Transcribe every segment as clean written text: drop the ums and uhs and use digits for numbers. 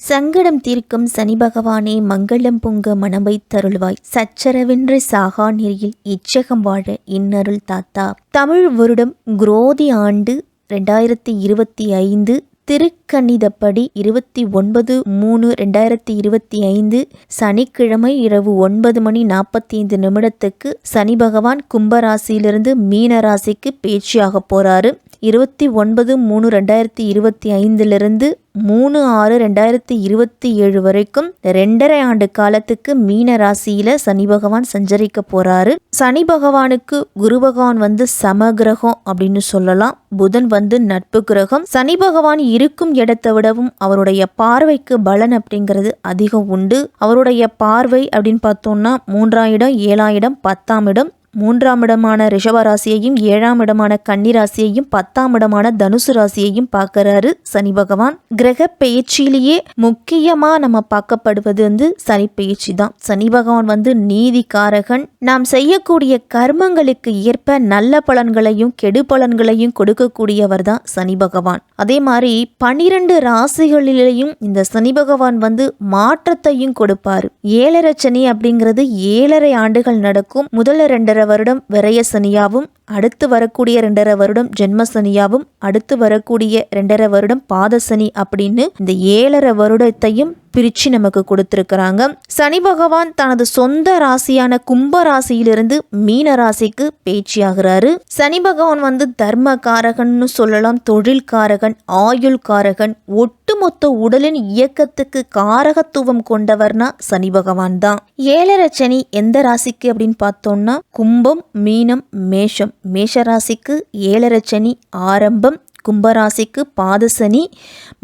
சங்கடம் தீர்க்கும் சனி பகவானே, மங்களம் பொங்க மனமை தருள்வாய். சச்சரவென்று சாகா நெறியில் இச்சகம் வாழ இன்னருள் தாத்தா. தமிழ் வருடம் குரோதி ஆண்டு 2025 திருக்கணிதப்படி 29/3/2025 சனிக்கிழமை இரவு 9:45 சனி பகவான் கும்பராசியிலிருந்து மீன ராசிக்கு பேச்சியாக போறாரு. 29/3/2025 3/6/2027 வரைக்கும் 2.5 ஆண்டு காலத்துக்கு மீன ராசியில சனி பகவான் சஞ்சரிக்க போறாரு. சனி பகவானுக்கு குரு பகவான் சமகிரகம் அப்படின்னு சொல்லலாம். புதன் நட்பு கிரகம். சனி பகவான் இருக்கும் இடத்தை விடவும் அவருடைய பார்வைக்கு பலன் அப்படிங்கிறது அதிகம் உண்டு. அவருடைய பார்வை அப்படின்னு பார்த்தோம்னா 3ஆம் இடம், 7ஆம் இடம், 10ஆம் இடம், 3ஆம் இடமான ரிஷப ராசியையும் 7ஆம் இடமான கன்னி ராசியையும் 10ஆம் இடமான தனுசு ராசியையும் பார்க்கறாரு சனி பகவான். கிரக பெயர்ச்சியிலேயே முக்கியமா நம்ம பார்க்கப்படுவது சனி பெயர்ச்சி தான். சனி பகவான் நீதிகாரகன். நாம் செய்யக்கூடிய கர்மங்களுக்கு ஏற்ப நல்ல பலன்களையும் கெடு பலன்களையும் கொடுக்கக்கூடியவர் தான் சனி பகவான். அதே மாதிரி 12 ராசிகளிலேயும் இந்த சனி பகவான் மாற்றத்தையும் கொடுப்பாரு. 7.5 சனி அப்படிங்கிறது 7.5 ஆண்டுகள் நடக்கும். முதல்ல 2.5 வருடம் விரய சனியாவும், அடுத்து வரக்கூடிய 2.5 வருடம் ஜென்ம சனியாவும், அடுத்து வரக்கூடிய 2.5 வருடம் பாத சனி அப்படின்னு இந்த 7.5 வருடத்தையும் பிரிச்சு நமக்கு கொடுத்திருக்கிறாங்க. சனி பகவான் தனது சொந்த ராசியான கும்ப ராசியிலிருந்து மீன ராசிக்கு பேச்சியாகிறாரு. சனி பகவான் தர்ம காரகன்னு சொல்லலாம், தொழில் காரகன், ஆயுள் காரகன், ஒட்டுமொத்த உடலின் இயக்கத்துக்கு காரகத்துவம் கொண்டவர்னா சனி பகவான் தான். 7.5 சனி எந்த ராசிக்கு அப்படின்னு பார்த்தோம்னா கும்பம், மீனம், மேஷம். மேஷ ராசிக்கு 7.5 சனி ஆரம்பம், கும்பராசிக்கு பாதசனி,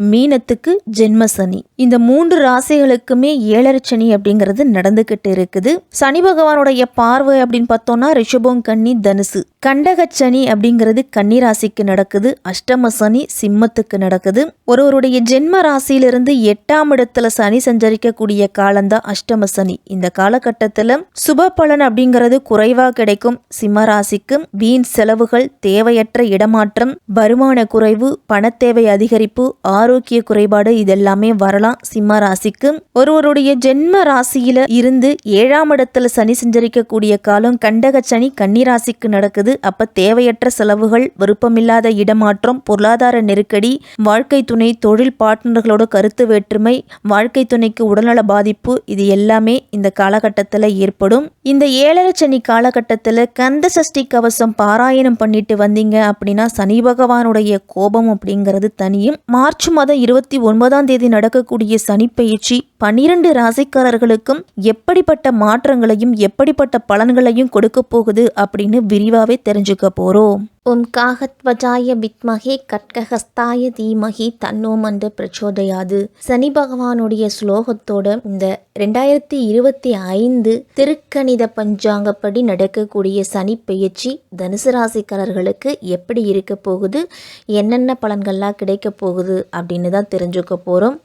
மீனத்துக்கு ஜென்ம சனி. இந்த 3 ராசிகளுக்குமே 7.5 சனி அப்படிங்கிறது நடந்துகிட்டு இருக்குது. சனி பகவானுடைய பார்வை அப்படின்னு பார்த்தோம்னா ரிஷபம், கன்னி, தனுசு. கண்டக சனி அப்படிங்கிறது கன்னி ராசிக்கு நடக்குது. அஷ்டம சனி சிம்மத்துக்கு நடக்குது. ஒருவருடைய ஜென்ம ராசியிலிருந்து 8ஆம் இடத்துல சனி சஞ்சரிக்கக்கூடிய காலம்தான் அஷ்டம சனி. இந்த காலகட்டத்துல சுப பலன் அப்படிங்கிறது குறைவா கிடைக்கும். சிம்ம ராசிக்கு வீண் செலவுகள், தேவையற்ற இடமாற்றம், வருமான குறைவு, பணத்தேவை அதிகரிப்பு, ஆரோக்கிய குறைபாடு இதெல்லாமே வரலாம் சிம்ம ராசிக்கு. ஒருவருடைய ஜென்ம ராசியில இருந்து 7ஆம் இடத்துல சனி சஞ்சரிக்கக்கூடிய காலம் கண்டக சனி கன்னி ராசிக்கு நடக்குது. அப்ப தேவையற்ற செலவுகள், விருப்பமில்லாத இடமாற்றம், பொருளாதார நெருக்கடி, வாழ்க்கை துணை, தொழில் பார்ட்னர்களோட கருத்து வேற்றுமை, வாழ்க்கை துணைக்கு உடல்நல பாதிப்பு, இது எல்லாமே இந்த காலகட்டத்தில் ஏற்படும். இந்த 7.5 சனி காலகட்டத்தில் கந்த சஷ்டி கவசம் பாராயணம் பண்ணிட்டு வந்தீங்க அப்படின்னா சனி பகவானுடைய கோபம் அப்படிங்கிறது தனியும். மார்ச் மாதம் 29ஆம் தேதி நடக்கக்கூடிய சனி பெயர்ச்சி 12 ராசிக்காரர்களுக்கும் எப்படிப்பட்ட மாற்றங்களையும் எப்படிப்பட்ட பலன்களையும் கொடுக்க போகுது அப்படின்னு விரிவாவே தெரிஞ்சுக்க போறோம். ஓம் காகத்வஜாய வித்மஹே கட்கஹஸ்தாய தீமஹி தன்னோ மந்த பிரச்சோதயாது. சனி பகவானுடைய ஸ்லோகத்தோட இந்த 2025 திருக்கணித பஞ்சாங்கப்படி நடக்கக்கூடிய சனி பெயர்ச்சி தனுசு ராசிக்காரர்களுக்கு எப்படி இருக்க போகுது, என்னென்ன பலன்கள்லாம் கிடைக்க போகுது அப்படின்னு தான் தெரிஞ்சுக்க போறோம்.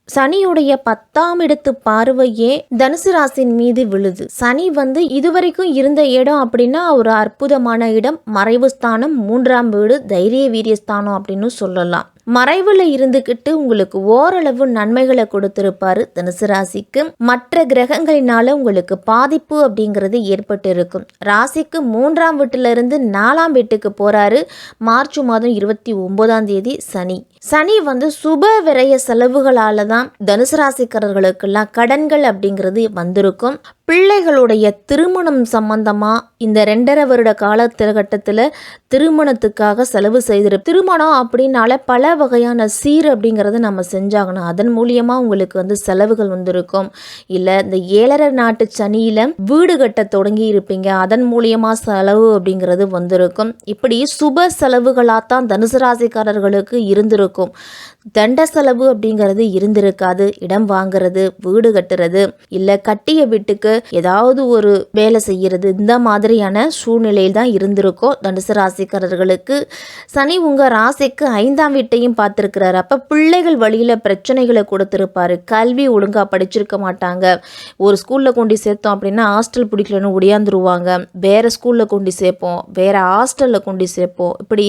சனியுடைய 10ஆம் இடத்து பார்வையே தனுசு ராசியின் மீது விழுது. சனி இதுவரைக்கும் இருந்த இடம் அப்படின்னா ஒரு அற்புதமான இடம், மறைவு ஸ்தானம், 3ஆம் வீடு, தைரிய வீரியஸ்தானம் அப்படின்னு சொல்லலாம். மறைவுல இருந்துகிட்டு உங்களுக்கு ஓரளவு நன்மைகளை கொடுத்திருப்பாரு தனுசு ராசிக்கு. மற்ற கிரகங்களினால உங்களுக்கு பாதிப்பு அப்படிங்கிறது ஏற்பட்டு இருக்கும். ராசிக்கு 3ஆம் வீட்டுல இருந்து 4ஆம் வீட்டுக்கு போறாரு. மார்ச் மாதம் 29ஆம் தேதி சனி. சனி சுப விரய செலவுகளால தான் தனுசு ராசிக்காரர்களுக்கெல்லாம் கடன்கள் அப்படிங்கிறது வந்திருக்கும். பிள்ளைகளுடைய திருமணம் சம்பந்தமா இந்த 2.5 வருட காலகட்டத்தில் திருமணத்துக்காக செலவு செய்திருப்போம். திருமணம் அப்படின்னால பல வகையான சீர் அப்படிங்கிறது நம்ம செஞ்சாகணும். அதன் மூலியமா உங்களுக்கு செலவுகள் வந்திருக்கும். இல்லை இந்த 7.5 நாட்டு சனியில வீடு கட்ட தொடங்கி இருப்பீங்க, அதன் மூலியமா செலவு அப்படிங்கிறது வந்திருக்கும். இப்படி சுப செலவுகளாத்தான் தனுசு ராசிக்காரர்களுக்கு இருந்திருக்கும். தண்ட செலவு அப்படிங்கிறது இருந்திருக்காது. இடம் வாங்குறது, வீடு கட்டுறது, இல்லை கட்டிய வீட்டுக்கு ஏதாவது ஒரு வேலை செய்யறது, இந்த மாதிரியான சூழ்நிலையில் தான் இருந்திருக்கும் தனுசு ராசிக்காரர்களுக்கு. சனி உங்க ராசிக்கு 5ஆம் வீட்டையும் பார்த்திருக்கிறாரு. அப்ப பிள்ளைகள் வழியில பிரச்சனைகளை கொடுத்திருப்பாரு. கல்வி ஒழுங்கா படிச்சிருக்க மாட்டாங்க. ஒரு ஸ்கூல்ல கொண்டு சேர்த்தோம் அப்படின்னா ஹாஸ்டல் பிடிக்கலன்னு ஒடியாந்துருவாங்க. வேற ஸ்கூல்ல கொண்டு சேர்ப்போம், வேற ஹாஸ்டல்ல கொண்டு சேர்ப்போம். இப்படி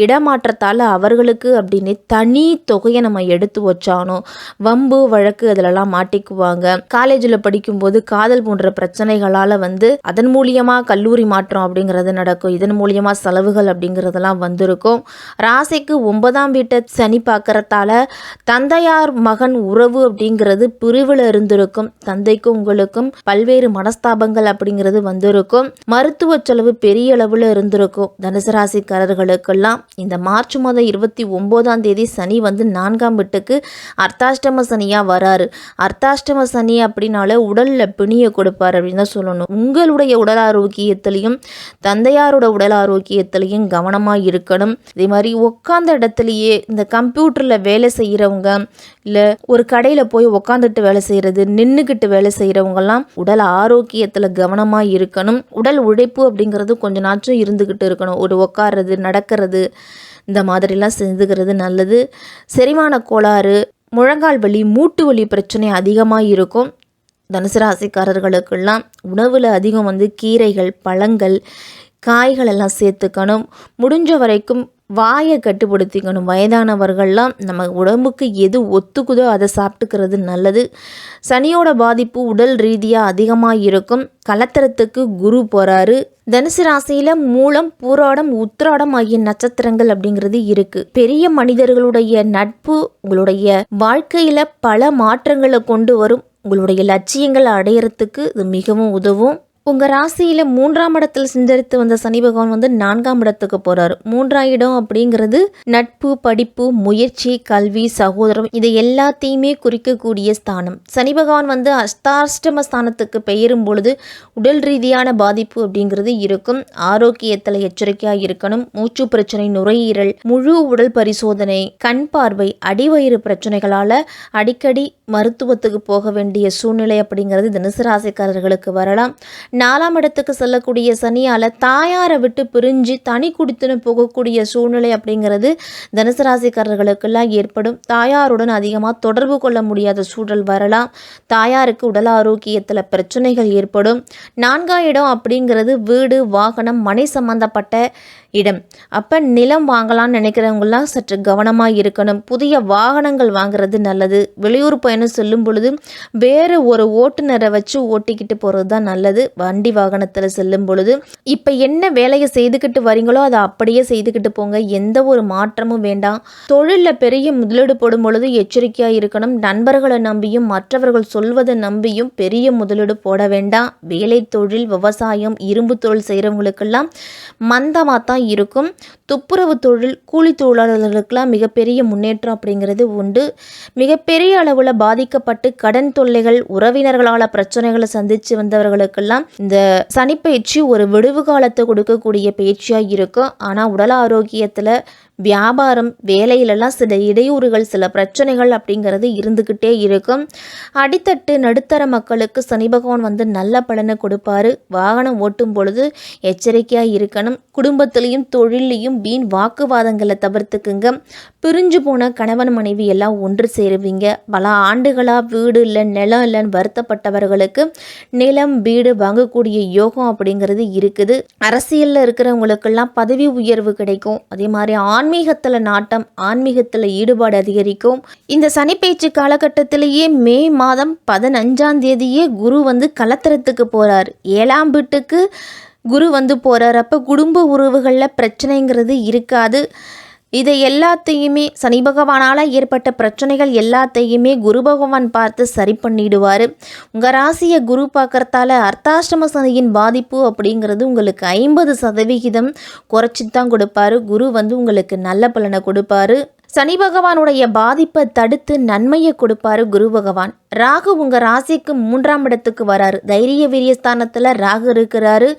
இடமாற்றத்தால அவர்களுக்கு அப்படி எல்லாத்தையுமே தனி தொகையை நம்ம எடுத்து வச்சானோ வம்பு வழக்கு அதிலெல்லாம் மாட்டிக்குவாங்க. காலேஜில் படிக்கும்போது காதல் போன்ற பிரச்சனைகளால் அதன் மூலியமாக கல்லூரி மாற்றம் அப்படிங்கிறது நடக்கும். இதன் மூலியமாக செலவுகள் அப்படிங்கிறதெல்லாம் வந்திருக்கும். ராசிக்கு 9ஆம் வீட்டை சனி பார்க்கறதால தந்தையார் மகன் உறவு அப்படிங்கிறது பிரிவில் இருந்திருக்கும். தந்தைக்கும் உங்களுக்கும் பல்வேறு மனஸ்தாபங்கள் அப்படிங்கிறது வந்திருக்கும். மருத்துவ செலவு பெரிய அளவில் இருந்திருக்கும். தனுசு ராசிக்காரர்களுக்கெல்லாம் இந்த மார்ச் மாதம் 29ஆம் தேதி சனி 4ஆம் வீட்டுக்கு அர்த்தாஷ்டம சனியாக வராரு. அர்த்தாஷ்டம சனி அப்படின்னால உடலில் பிணியை கொடுப்பார் அப்படின்னு தான் சொல்லணும். உங்களுடைய உடல் ஆரோக்கியத்திலையும் தந்தையாரோட உடல் ஆரோக்கியத்திலையும் கவனமாக இருக்கணும். இதே மாதிரி உட்காந்த இடத்துலையே இந்த கம்ப்யூட்டரில் வேலை செய்கிறவங்க, இல்லை ஒரு கடையில் போய் உட்காந்துட்டு வேலை செய்கிறது, நின்றுக்கிட்டு வேலை செய்கிறவங்கெல்லாம் உடல் ஆரோக்கியத்தில் கவனமாக இருக்கணும். உடல் உழைப்பு அப்படிங்கிறது கொஞ்ச நாச்சும் இருந்துக்கிட்டு இருக்கணும். ஒரு உட்கார்றது, நடக்கிறது, இந்த மாதிரிலாம் செஞ்சுக்கிறது நல்லது. செரிமான கோளாறு, முழங்கால் வலி, மூட்டு வலி பிரச்சனை அதிகமாக இருக்கும். தனுசு ராசிக்காரர்களுக்கெல்லாம் உணவில் அதிகம் கீரைகள், பழங்கள், காய்கள் எல்லாம் சேர்த்துக்கணும். முடிஞ்ச வரைக்கும் வாயை கட்டுப்படுத்திக்கணும். வயதானவர்கள்லாம் நம்ம உடம்புக்கு எது ஒத்துக்குதோ அதை சாப்பிட்டுக்கிறது நல்லது. சனியோட பாதிப்பு உடல் ரீதியாக அதிகமாக இருக்கும். கலத்திரத்துக்கு குரு போகிறாரு. தனுசு ராசியில் மூலம், பூராடம், உத்திராடம் ஆகிய நட்சத்திரங்கள் அப்படிங்கிறது இருக்குது. பெரிய மனிதர்களுடைய நட்பு உங்களுடைய வாழ்க்கையில் பல மாற்றங்களை கொண்டு வரும். உங்களுடைய லட்சியங்களை அடையிறதுக்கு இது மிகவும் உதவும். உங்கள் ராசியில் 3ஆம் இடத்தில் சஞ்சரித்து வந்த சனி பகவான் 4ஆம் இடத்துக்கு போகிறாரு. 3ஆம் இடம் அப்படிங்கிறது நட்பு, படிப்பு, முயற்சி, கல்வி, சகோதரம், இதை எல்லாத்தையுமே குறிக்கக்கூடிய ஸ்தானம். சனி பகவான் அஷ்டாஷ்டம ஸ்தானத்துக்கு பெயரும் பொழுது உடல் ரீதியான பாதிப்பு அப்படிங்கிறது இருக்கும். ஆரோக்கியத்தில் எச்சரிக்கையாக இருக்கணும். மூச்சு பிரச்சனை, நுரையீரல், முழு உடல் பரிசோதனை, கண் பார்வை, அடிவயிறு பிரச்சனைகளால் அடிக்கடி மருத்துவத்துக்கு போக வேண்டிய சூழ்நிலை அப்படிங்கிறது தனுசு ராசிக்காரர்களுக்கு வரலாம். 4ஆம் இடத்துக்கு செல்லக்கூடிய சனியால் தாயாரை விட்டு பிரிஞ்சு தனி குடித்துன்னு போகக்கூடிய சூழ்நிலை அப்படிங்கிறது தனுசு ராசிக்காரர்களுக்கெல்லாம் ஏற்படும். தாயாருடன் அதிகமாக தொடர்பு கொள்ள முடியாத சூழல் வரலாம். தாயாருக்கு உடல் ஆரோக்கியத்தில் பிரச்சனைகள் ஏற்படும். 4ஆம் இடம் அப்படிங்கிறது வீடு, வாகனம், மனை சம்பந்தப்பட்ட இடம். அப்போ நிலம் வாங்கலாம்னு நினைக்கிறவங்களாம் சற்று கவனமாக இருக்கணும். புதிய வாகனங்கள் வாங்குறது நல்லது. வெளியூர் பயணம் செல்லும் பொழுது வேறு ஒரு ஓட்டுநரை வச்சு ஓட்டிக்கிட்டு போகிறது தான் நல்லது. வண்டி வாகனத்தில் செல்லும் பொழுது இப்போ என்ன வேலையை செய்துக்கிட்டு வரீங்களோ அதை அப்படியே செய்துக்கிட்டு போங்க. எந்த ஒரு மாற்றமும் வேண்டாம். தொழிலில் பெரிய முதலீடு போடும் பொழுது எச்சரிக்கையாக இருக்கணும். நண்பர்களை நம்பியும் மற்றவர்கள் சொல்வதை நம்பியும் பெரிய முதலீடு போட வேண்டாம். வேலை, தொழில், விவசாயம், இரும்பு தொழில் செய்கிறவங்களுக்கெல்லாம் மந்தமாக தான் இருக்கும். துப்புரவு தொழில், கூலி தொழிலாளர்களுக்கெல்லாம் மிகப்பெரிய முன்னேற்றம் அப்படிங்கிறது உண்டு. மிகப்பெரிய அளவில் பாதிக்கப்பட்டு கடன் தொல்லைகள், உறவினர்களால் பிரச்சனைகளை சந்தித்து வந்தவர்களுக்கெல்லாம் இந்த சனிப்பயிற்சி ஒரு விடுவு காலத்தை கொடுக்கக்கூடிய பயிற்சியாக இருக்கும். ஆனால் உடல் ஆரோக்கியத்தில், வியாபாரம், வேலையிலலாம் சில இடையூறுகள், சில பிரச்சனைகள் அப்படிங்கிறது இருந்துக்கிட்டே இருக்கும். அடித்தட்டு நடுத்தர மக்களுக்கு சனி பகவான் நல்ல பலனை கொடுப்பாரு. வாகனம் ஓட்டும் பொழுது எச்சரிக்கையாக இருக்கணும். குடும்பத்திலையும் தொழிலையும் வீண் வாக்குவாதங்களை தவிர்த்துக்குங்க. பிரிஞ்சு போன கணவன் மனைவி எல்லாம் ஒன்று சேருவீங்க. பல ஆண்டுகளாக வீடு இல்லை, நிலம் இல்லைன்னு வருத்தப்பட்டவர்களுக்கு நிலம், வீடு வாங்கக்கூடிய யோகம் அப்படிங்கிறது இருக்குது. அரசியலில் இருக்கிறவங்களுக்கெல்லாம் பதவி உயர்வு கிடைக்கும். அதே மாதிரி ஆன்மீகத்தில் நாட்டம், ஆன்மீகத்தில் ஈடுபாடு அதிகரிக்கும். இந்த சனிப்பெயர்ச்சி காலகட்டத்திலேயே மே மாதம் 15ஆம் தேதியே குரு கலத்திரத்துக்கு போகிறார். 7ஆம் வீட்டுக்கு குரு போகிறார். அப்போ குடும்ப உறவுகளில் பிரச்சனைங்கிறது இருக்காது. இதை எல்லாத்தையுமே சனி பகவானால் ஏற்பட்ட பிரச்சனைகள் எல்லாத்தையுமே குரு பகவான் பார்த்து சரி பண்ணிடுவார். உங்கள் ராசியை குரு பார்க்கறதால அர்த்தாஷ்டம சனியின் பாதிப்பு அப்படிங்கிறது உங்களுக்கு 50% குறைச்சி தான் கொடுப்பாரு. குரு உங்களுக்கு நல்ல பலனை கொடுப்பாரு. சனி பகவானுடைய பாதிப்பை தடுத்து நன்மையை கொடுப்பாரு குரு பகவான். ராகு உங்கள் ராசிக்கு 3ஆம் இடத்துக்கு வராரு. தைரிய வீரியஸ்தானத்தில் ராகு இருக்கிறாரு.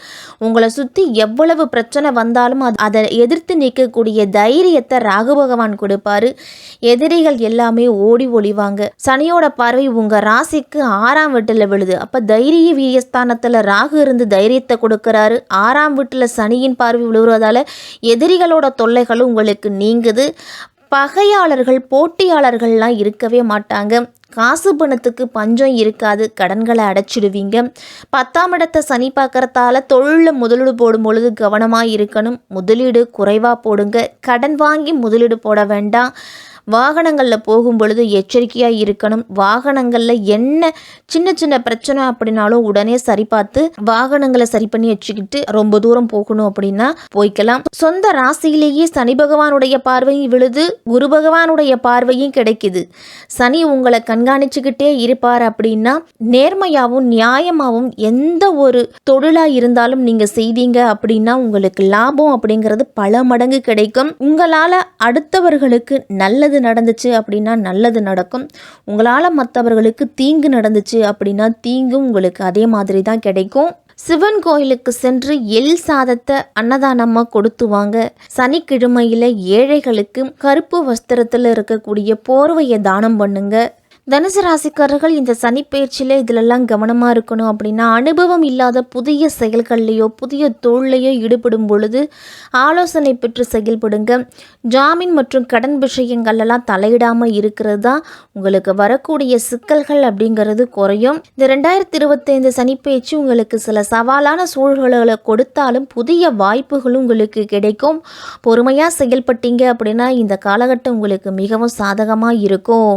உங்களை சுற்றி எவ்வளவு பிரச்சனை வந்தாலும் அதை எதிர்த்து நிற்கக்கூடிய தைரியத்தை ராகு பகவான் கொடுப்பாரு. எதிரிகள் எல்லாமே ஓடி ஒளிவாங்க. சனியோட பார்வை உங்கள் ராசிக்கு 6ஆம் வீட்டில் விழுது. அப்போ தைரிய வீரியஸ்தானத்தில் ராகு இருந்து தைரியத்தை கொடுக்குறாரு. 6ஆம் வீட்டில் சனியின் பார்வை விழுவதால் எதிரிகளோட தொல்லைகளும் உங்களுக்கு நீங்குது. பகையாளர்கள், போட்டியாளர்கள்லாம் இருக்கவே மாட்டாங்க. காசு பணத்துக்கு பஞ்சம் இருக்காது. கடன்களை அடைச்சிடுவீங்க. 10ஆம் இடத்தை சனி பார்க்கறதால தொழிலில் முதலீடு போடும் பொழுது கவனமாக இருக்கணும். முதலீடு குறைவாக போடுங்க. கடன் வாங்கி முதலீடு போட வேண்டாம். வாகனங்களில் போகும் பொழுது எச்சரிக்கையாக இருக்கணும். வாகனங்களில் என்ன சின்ன சின்ன பிரச்சனை அப்படின்னாலும் உடனே சரி பார்த்து வாகனங்களை சரி பண்ணி வச்சுக்கிட்டு ரொம்ப தூரம் போகணும் அப்படின்னா போய்க்கலாம். சொந்த ராசியிலேயே சனி பகவானுடைய பார்வையும் விழுது, குரு பகவானுடைய பார்வையும் கிடைக்குது. சனி உங்களை கண்காணிச்சுக்கிட்டே இருப்பார் அப்படின்னா நேர்மையாகவும் நியாயமாகவும் எந்த ஒரு தொழிலாக இருந்தாலும் நீங்கள் செய்தீங்க அப்படின்னா உங்களுக்கு லாபம் அப்படிங்கிறது பல மடங்கு கிடைக்கும். உங்களால் அடுத்தவர்களுக்கு நல்லது நடந்துச்சு அப்படின்னா நல்லது நடக்கும். உங்களால் மற்றவர்களுக்கு தீங்கு நடந்துச்சு அப்படின்னா தீங்கும் உங்களுக்கு அதே மாதிரி தான் கிடைக்கும். சிவன் கோயிலுக்கு சென்று எள் சாதத்தை அன்னதானமாக கொடுத்து வாங்க. சனிக்கிழமையில் ஏழைகளுக்கு கருப்பு வஸ்திரத்தில் இருக்கக்கூடிய போர்வையை தானம் பண்ணுங்க. தனுசு ராசிக்காரர்கள் இந்த சனிப்பெயர்ச்சியில் இதிலெல்லாம் கவனமாக இருக்கணும் அப்படின்னா அனுபவம் இல்லாத புதிய செயல்கள்லையோ புதிய தொழிலையோ ஈடுபடும் பொழுது ஆலோசனை பெற்று செயல்படுங்க. ஜாமீன் மற்றும் கடன் விஷயங்கள்லாம் தலையிடாமல் இருக்கிறது தான் உங்களுக்கு வரக்கூடிய சிக்கல்கள் அப்படிங்கிறது குறையும். இந்த 2025 சனிப்பெயர்ச்சி உங்களுக்கு சில சவாலான சூழல்களை கொடுத்தாலும் புதிய வாய்ப்புகளும் உங்களுக்கு கிடைக்கும். பொறுமையாக செயல்பட்டீங்க அப்படின்னா இந்த காலகட்டம் உங்களுக்கு மிகவும் சாதகமாக இருக்கும்.